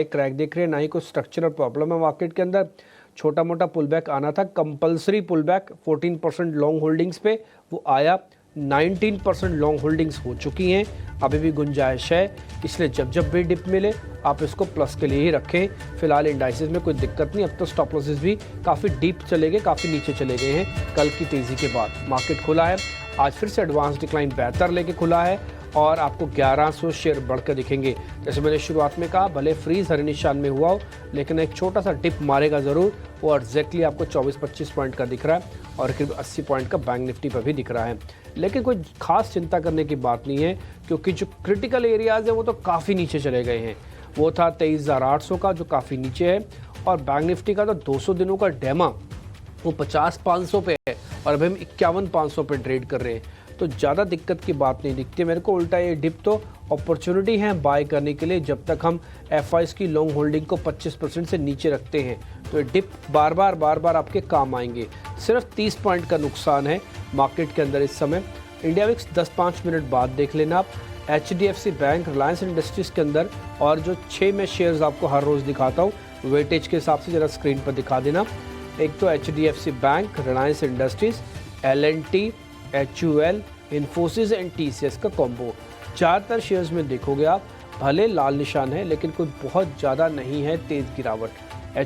Crack देख रहे हैं, ना ही कोई स्ट्रक्चरल प्रॉब्लम है मार्केट के अंदर। छोटा मोटा पुल बैक आना था, compulsory pull back 14% long holdings पे वो आया, 19% लॉन्ग होल्डिंग्स हो चुकी हैं, अभी भी गुंजाइश है, इसलिए जब जब भी डिप मिले आप इसको प्लस के लिए ही रखें। फिलहाल इंडाइसेस में कोई दिक्कत नहीं, अब तो स्टॉप लॉसेस भी काफ़ी डीप चले गए, काफ़ी नीचे चले गए हैं कल की तेज़ी के बाद। मार्केट खुला है आज फिर से एडवांस डिक्लाइन बेहतर लेके खुला है और आपको 1100 शेयर बढ़कर दिखेंगे। जैसे मैंने शुरुआत में कहा, भले फ्रीज हरे निशान में हुआ हो लेकिन एक छोटा सा डिप मारेगा ज़रूर, वो एग्जैक्टली आपको 24-25 पॉइंट का दिख रहा है और करीब 80 पॉइंट का बैंक निफ्टी पर भी दिख रहा है। लेकिन कोई खास चिंता करने की बात नहीं है, क्योंकि जो क्रिटिकल एरियाज़ है वो तो काफ़ी नीचे चले गए हैं। वो था 23,800 का जो काफ़ी नीचे है, और बैंक निफ्टी का तो 200 दिनों का डेमा वो 50,500 पे है और अभी हम 51,500 पे ट्रेड कर रहे हैं। तो ज़्यादा दिक्कत की बात नहीं दिखती मेरे को, उल्टा ये डिप तो अपॉर्चुनिटी है बाय करने के लिए, जब तक हम एफआईज की लॉन्ग होल्डिंग को 25% से नीचे रखते हैं। तो ये डिप बार बार आपके काम आएंगे। सिर्फ 30 पॉइंट का नुकसान है मार्केट के अंदर इस समय। इंडिया विक्स 10-5 मिनट बाद देख लेना आप। HDFC बैंक, रिलायंस इंडस्ट्रीज़ के अंदर, और जो 6 मैं शेयर्स आपको हर रोज़ दिखाता हूँ वेटेज के हिसाब से, ज़रा स्क्रीन पर दिखा देना। एक तो HDFC bank, Reliance industries, L&T, HUL, Infosys and TCS का कॉम्बो। ज़्यादातर शेयर्स में देखोगे आप भले लाल निशान है लेकिन कोई बहुत ज़्यादा नहीं है तेज़ गिरावट।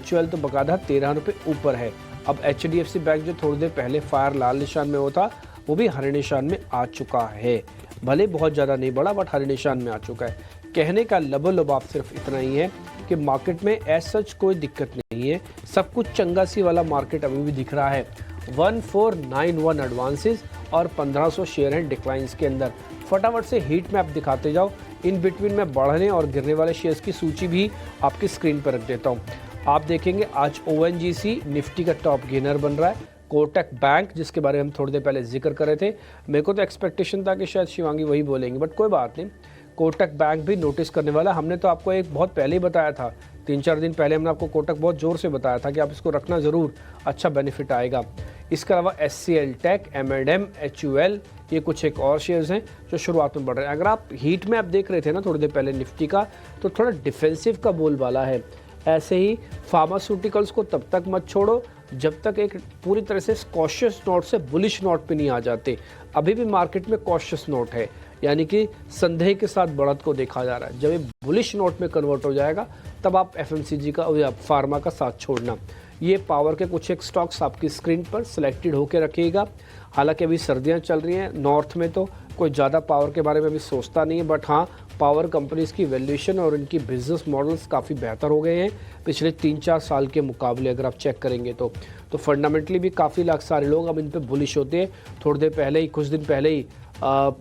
HUL तो बकायदा 13 रुपये ऊपर है। अब HDFC बैंक जो थोड़ी देर पहले फायर लाल निशान में होता, वो भी हरे निशान में आ चुका है। भले बहुत ज़्यादा नहीं बढ़ा बट हरे निशान में आ चुका है। कहने का लबो आप सिर्फ इतना ही है कि मार्केट में एज सच कोई दिक्कत नहीं है, सब कुछ चंगा सी वाला मार्केट अभी भी दिख रहा है। 1491 एडवांसेस और 1500 शेयर हैं डिक्लाइंस के अंदर। फटाफट से हीट मैप दिखाते जाओ, इन बिटवीन में बढ़ने और गिरने वाले शेयर्स की सूची भी आपकी स्क्रीन पर रख देता हूँ। आप देखेंगे आज ONGC निफ्टी का टॉप गेनर बन रहा है। कोटक बैंक, जिसके बारे में हम थोड़ी देर पहले जिक्र कर रहे थे, मेरे को तो एक्सपेक्टेशन था कि शायद शिवांगी वही बोलेंगे, बट कोई बात नहीं, कोटक बैंक भी नोटिस करने वाला। हमने तो आपको एक बहुत पहले ही बताया था, 3-4 दिन पहले हमने आपको कोटक बहुत ज़ोर से बताया था कि आप इसको रखना ज़रूर, अच्छा बेनिफिट आएगा। इसके अलावा SCL टेक, M&M, HUL, ये कुछ एक और शेयर्स हैं जो शुरुआत में बढ़ रहे हैं। अगर आप हीट मैप देख रहे थे ना थोड़ी देर पहले निफ्टी का, तो थोड़ा डिफेंसिव का बोलबाला है। ऐसे ही फार्मास्यूटिकल्स को तब तक मत छोड़ो जब तक एक पूरी तरह से कॉशियस नोट से बुलिश नोट पे नहीं आ जाते। अभी भी मार्केट में कॉशियस नोट है, यानी कि संदेह के साथ बढ़त को देखा जा रहा है। जब ये बुलिश नोट में कन्वर्ट हो जाएगा तब आप FMCG का या फार्मा का साथ छोड़ना। ये पावर के कुछ एक स्टॉक्स आपकी स्क्रीन पर सिलेक्टेड होकर रखिएगा। हालांकि अभी सर्दियां चल रही हैं नॉर्थ में, तो कोई ज़्यादा पावर के बारे में अभी सोचता नहीं है, बट हाँ, पावर कंपनीज़ की वैल्यूएशन और इनकी बिजनेस मॉडल्स काफ़ी बेहतर हो गए हैं पिछले 3-4 साल के मुकाबले अगर आप चेक करेंगे तो फंडामेंटली भी काफ़ी सारे लोग अब इन पे बुलिश होते हैं। थोड़ी देर पहले ही, कुछ दिन पहले ही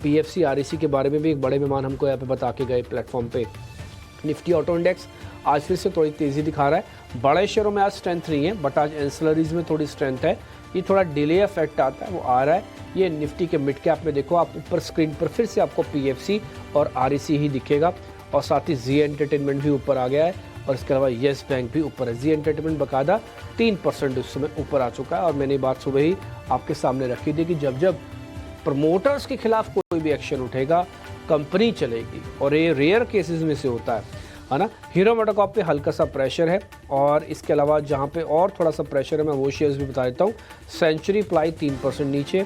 PFC REC के बारे में भी एक बड़े मेहमान हमको यहाँ पे बता के गए प्लेटफॉर्म पे। निफ्टी ऑटो इंडेक्स आज फिर से थोड़ी तेज़ी दिखा रहा है। बड़े शेयरों में आज स्ट्रेंथ नहीं है, बट आज एंसिलरीज में थोड़ी स्ट्रेंथ है। ये थोड़ा डिले इफेक्ट आता है, वो आ रहा है। ये निफ्टी के मिड कैप में देखो आप, ऊपर स्क्रीन पर फिर से आपको PFC और REC ही दिखेगा, और साथ ही जी एंटरटेनमेंट भी ऊपर आ गया है, और इसके अलावा येस बैंक भी ऊपर है। जी एंटरटेनमेंट बकायदा 3% उस समय ऊपर आ चुका है, और मैंने बात सुबह ही आपके सामने रखी थी कि जब जब प्रमोटर्स के खिलाफ कोई भी एक्शन उठेगा कंपनी चलेगी, और ये रेयर केसेस में से होता है ना। हीरो मोटोकॉर्प पे हल्का सा प्रेशर है, और इसके अलावा जहाँ पे और थोड़ा सा प्रेशर है मैं वो शेयर्स भी बता देता हूँ। सेंचुरी प्लाई 3% नीचे,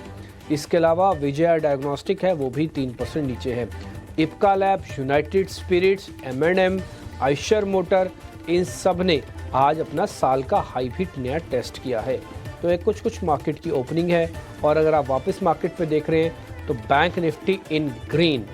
इसके अलावा विजया डायग्नोस्टिक है वो भी 3% नीचे है। Ipca lab, United Spirits, M&M, Eicher motor, इन सब ने आज अपना साल का हाई हिट नया टेस्ट किया है। तो एक कुछ मार्केट की ओपनिंग है। और अगर आप वापस मार्केट पे देख रहे हैं तो bank Nifty in green,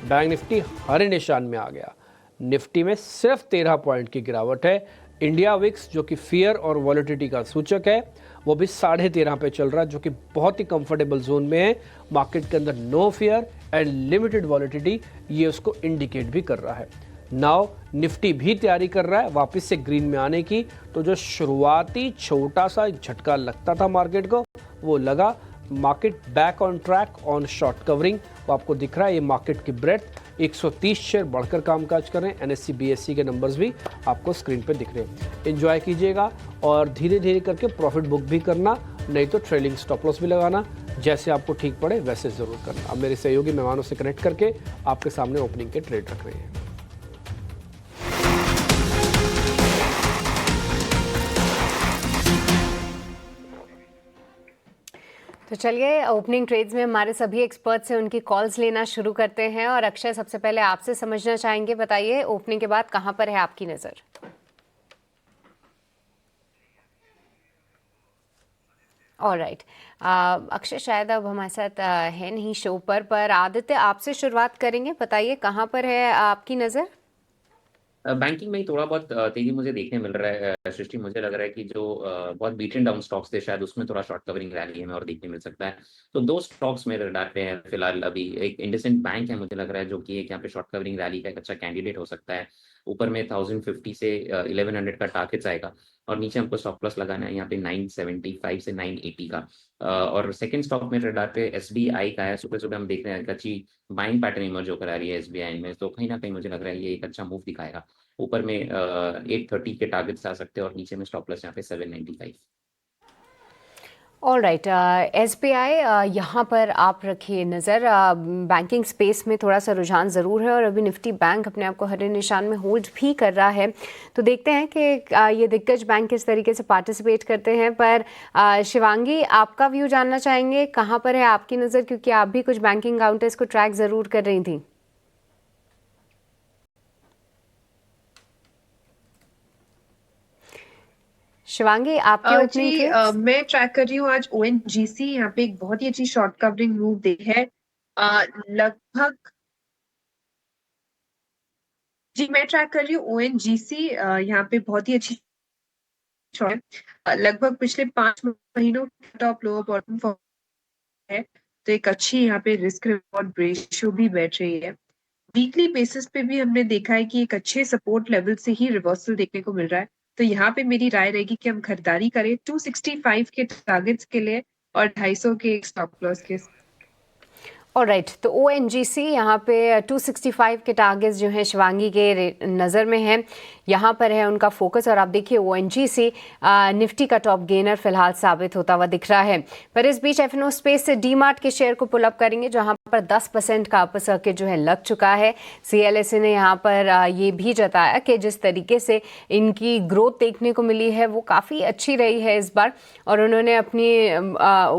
bank Nifty हरे निशान में आ गया। निफ्टी में सिर्फ 13 पॉइंट की गिरावट है। इंडिया विक्स जो कि फियर और वॉलेटिलिटी का सूचक है वो भी 13.5 पे चल रहा है, जो कि बहुत ही कंफर्टेबल जोन में है। मार्केट के अंदर no fear and limited volatility, ये उसको इंडिकेट भी कर रहा है। नाउ निफ्टी भी तैयारी कर रहा है वापस से ग्रीन में आने की। तो जो शुरुआती छोटा सा झटका लगता था मार्केट को, वो लगा। Market back on track on short covering, वो आपको दिख रहा है। ये मार्केट की ब्रेथ 130 शेयर बढ़कर कामकाज कर रहे हैं। NSE BSE के नंबर्स भी आपको स्क्रीन पे दिख रहे हैं। एंजॉय कीजिएगा और धीरे धीरे करके प्रॉफिट बुक भी करना, नहीं तो ट्रेलिंग स्टॉप लॉस भी लगाना। जैसे आपको ठीक पड़े वैसे ज़रूर करना। अब मेरे सहयोगी मेहमानों से कनेक्ट करके आपके सामने ओपनिंग के ट्रेड रख रहे हैं। तो चलिए ओपनिंग ट्रेड्स में हमारे सभी एक्सपर्ट्स से उनकी कॉल्स लेना शुरू करते हैं। और अक्षय, सबसे पहले आपसे समझना चाहेंगे, बताइए ओपनिंग के बाद कहां पर है आपकी नज़र? ऑलराइट। अक्षय शायद अब हमारे साथ है नहीं शो पर आदित्य आपसे शुरुआत करेंगे, बताइए कहां पर है आपकी नज़र? बैंकिंग में ही थोड़ा बहुत तेजी मुझे देखने मिल रहा है। सृष्टि, मुझे लग रहा है कि जो बहुत बीटन डाउन स्टॉक्स थे शायद उसमें थोड़ा शॉर्ट कवरिंग रैली हमें और देखने मिल सकता है। तो दो स्टॉक्स मेरे रडार पे हैं फिलहाल अभी। एक इंडसइंड बैंक है, मुझे लग रहा है, जो कि एक यहाँ पे शॉर्ट कवरिंग रैली का एक अच्छा कैंडिडेट हो सकता है। ऊपर में 1050 से 1100 का टारगेट आएगा और नीचे हमको स्टॉप लॉस लगाना है यहाँ पे 975 से 980 का। और सेकंड स्टॉक मेरे रडार पे एसबीआई का है। सुबह सुबह हम देख रहे हैं एक अच्छी बाइंग पैटर्न इमर्ज होकर आ रही है एसबीआई में, तो कहीं ना कहीं मुझे लग रहा है ये एक अच्छा मूव दिखाएगा। ऊपर में 830 के टारगेट्स आ सकते हैं और नीचे में स्टॉप लॉस यहाँ पे 795। All right. एसबीआई यहाँ पर आप रखिए नज़र। बैंकिंग स्पेस में थोड़ा सा रुझान ज़रूर है और अभी निफ्टी बैंक अपने आप को हरे निशान में होल्ड भी कर रहा है। तो देखते हैं कि ये दिग्गज बैंक किस तरीके से पार्टिसिपेट करते हैं। पर शिवांगी, आपका व्यू जानना चाहेंगे, कहाँ पर है आपकी नज़र, क्योंकि आप भी कुछ बैंकिंग काउंटर्स को ट्रैक ज़रूर कर रही थी। शिवांगी, आपके ओपनिंग जी, ट्रेड्स? मैं ट्रैक कर रही हूँ आज ओएनजीसी। यहाँ पे एक बहुत ही अच्छी शॉर्ट कवरिंग मूव दी है। लगभग जी, मैं ट्रैक कर रही हूँ ओएनजीसी। यहाँ पे बहुत ही अच्छी शॉर्ट है। लगभग पिछले 5 महीनों टॉप लोअर बॉटम फॉर्म है, तो एक अच्छी यहाँ पे रिस्क रिवॉर्ड रेशियो भी बैठ रही है। वीकली बेसिस पे भी हमने देखा है कि एक अच्छे सपोर्ट लेवल से ही रिवर्सल देखने को मिल रहा है। तो यहाँ पे मेरी राय रहेगी कि हम खरीदारी करें 265 के टारगेट्स के लिए और 250 के स्टॉप लॉस के। ऑलराइट, तो ओएनजीसी यहाँ पे 265 के टारगेट्स जो हैं शिवांगी के नज़र में हैं, यहाँ पर है उनका फोकस। और आप देखिए ओएनजीसी निफ्टी का टॉप गेनर फिलहाल साबित होता हुआ दिख रहा है। पर इस बीच एफएनओ स्पेस से डीमार्ट के शेयर को पुल अप करेंगे, जहाँ पर 10% का अपर सर्किट जो है लग चुका है। सीएलएसए ने यहाँ पर ये भी जताया कि जिस तरीके से इनकी ग्रोथ देखने को मिली है वो काफ़ी अच्छी रही है इस बार, और उन्होंने अपनी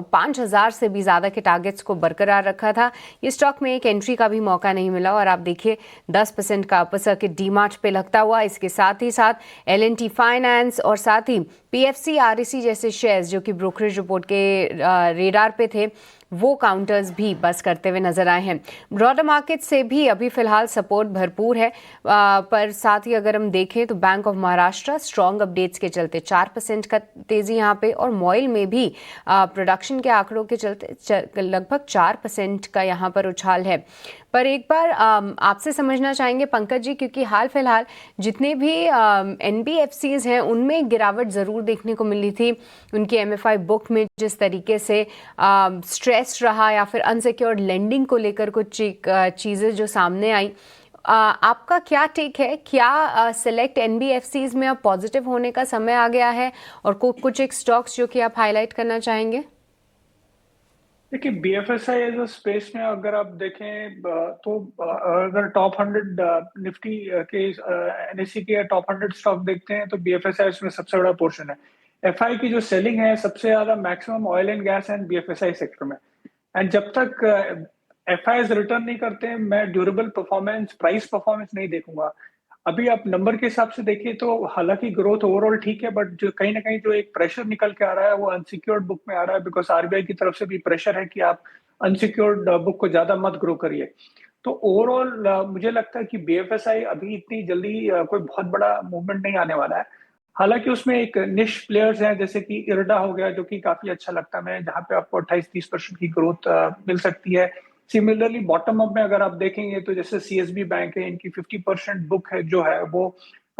5,000 से भी ज़्यादा के टारगेट्स को बरकरार रखा था। ये स्टॉक में एक एंट्री का भी मौका नहीं मिला और आप देखिए 10% का अपर सर्किट डीमार्ट पे लगता हुआ। इसके साथ ही साथ एलएनटी फाइनेंस और साथ ही पीएफसी आरईसी जैसे शेयर्स जो कि ब्रोकरेज रिपोर्ट के रेडार पे थे, वो काउंटर्स भी बस करते हुए नजर आए हैं। ब्रॉडर मार्केट से भी अभी फिलहाल सपोर्ट भरपूर है। पर साथ ही अगर हम देखें तो bank of Maharashtra strong updates के चलते 4% का तेजी यहाँ पे, और मॉइल में भी प्रोडक्शन के आंकड़ों के चलते लगभग 4% का यहाँ पर उछाल है। पर एक बार आपसे समझना चाहेंगे पंकज जी, क्योंकि हाल फिलहाल जितने भी एनबीएफसीज हैं उनमें गिरावट ज़रूर देखने को मिली थी। उनकी एमएफआई बुक में जिस तरीके से स्ट्रेस रहा या फिर अनसिक्योर्ड लेंडिंग को लेकर कुछ चीज़ें जो सामने आई, आपका क्या टेक है? क्या सेलेक्ट एनबीएफसीज में अब पॉजिटिव होने का समय आ गया है, और कुछ एक स्टॉक्स जो कि आप हाईलाइट करना चाहेंगे? देखिए, बीएफएसआई एज अ स्पेस में अगर आप देखें तो अगर टॉप 100 निफ्टी के एनएससी के टॉप 100 स्टॉक देखते हैं तो बीएफएसआई उसमें सबसे बड़ा पोर्शन है। एफआई की जो सेलिंग है सबसे ज्यादा maximum oil and gas and BFSI sector में। एंड जब तक एफआई रिटर्न नहीं करते हैं, मैं ड्यूरेबल परफॉर्मेंस, प्राइस परफॉर्मेंस नहीं देखूंगा। अभी आप नंबर के हिसाब से देखिए तो हालांकि ग्रोथ ओवरऑल ठीक है, बट जो कहीं ना कहीं जो एक प्रेशर निकल के आ रहा है वो अनसिक्योर्ड बुक में आ रहा है, बिकॉज आरबीआई की तरफ से भी प्रेशर है कि आप अनसिक्योर्ड बुक को ज्यादा मत ग्रो करिए। तो ओवरऑल मुझे लगता है कि बीएफएसआई अभी इतनी जल्दी कोई बहुत बड़ा मूवमेंट नहीं आने वाला है। हालांकि उसमें एक निश प्लेयर्स हैं जैसे कि इरडा हो गया, जो कि काफी अच्छा लगता है मैं, जहां पे आपको 28-30% की ग्रोथ मिल सकती है। सिमिलरली बॉटम अप में अगर आप देखेंगे तो जैसे सीएसबी बैंक है, इनकी 50% बुक है जो है वो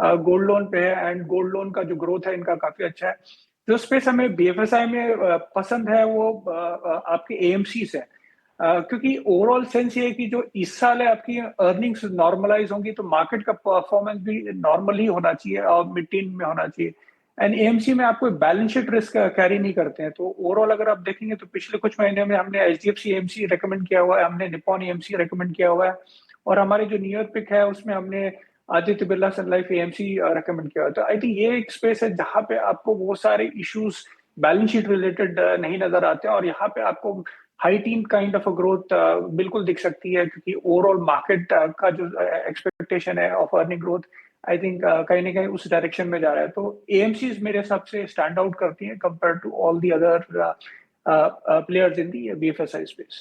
गोल्ड लोन पे है, एंड गोल्ड लोन का जो ग्रोथ है इनका काफी अच्छा है। जो स्पेस हमें बीएफएसआई में पसंद है वो आपके एएमसी है। क्योंकि ओवरऑल सेंस ये है कि जो इस साल है आपकी अर्निंग्स नॉर्मलाइज होंगी तो मार्केट का परफॉर्मेंस भी नॉर्मल ही होना चाहिए और मिड टीन में होना चाहिए। एंड एएमसी में आप कोई बैलेंस शीट रिस्क कैरी नहीं करते हैं। तो ओवरऑल अगर आप देखेंगे तो पिछले कुछ महीने में हमने एचडीएफसी एएमसी रेकमेंड किया हुआ है, हमने निप्पॉन एएमसी रेकमेंड किया हुआ है, और हमारे जो न्यू ईयर पिक है उसमें हमने आदित्य बिरला सन लाइफ एएमसी रेकमेंड किया हुआ है। तो आई थिंक ये एक स्पेस है जहां पे आपको वो सारे इश्यूज बैलेंस शीट रिलेटेड नहीं नजर आते हैं, और यहाँ पे आपको high tin kind of a growth बिल्कुल दिख सकती है, क्योंकि ओवरऑल मार्केट का जो एक्सपेक्टेशन है of earning growth, I think कहीं ना कहीं उस डायरेक्शन में जा रहा है। तो एएमसीज मेरे हिसाब से स्टैंड आउट करती हैं compare to all the other players in the BFSI space.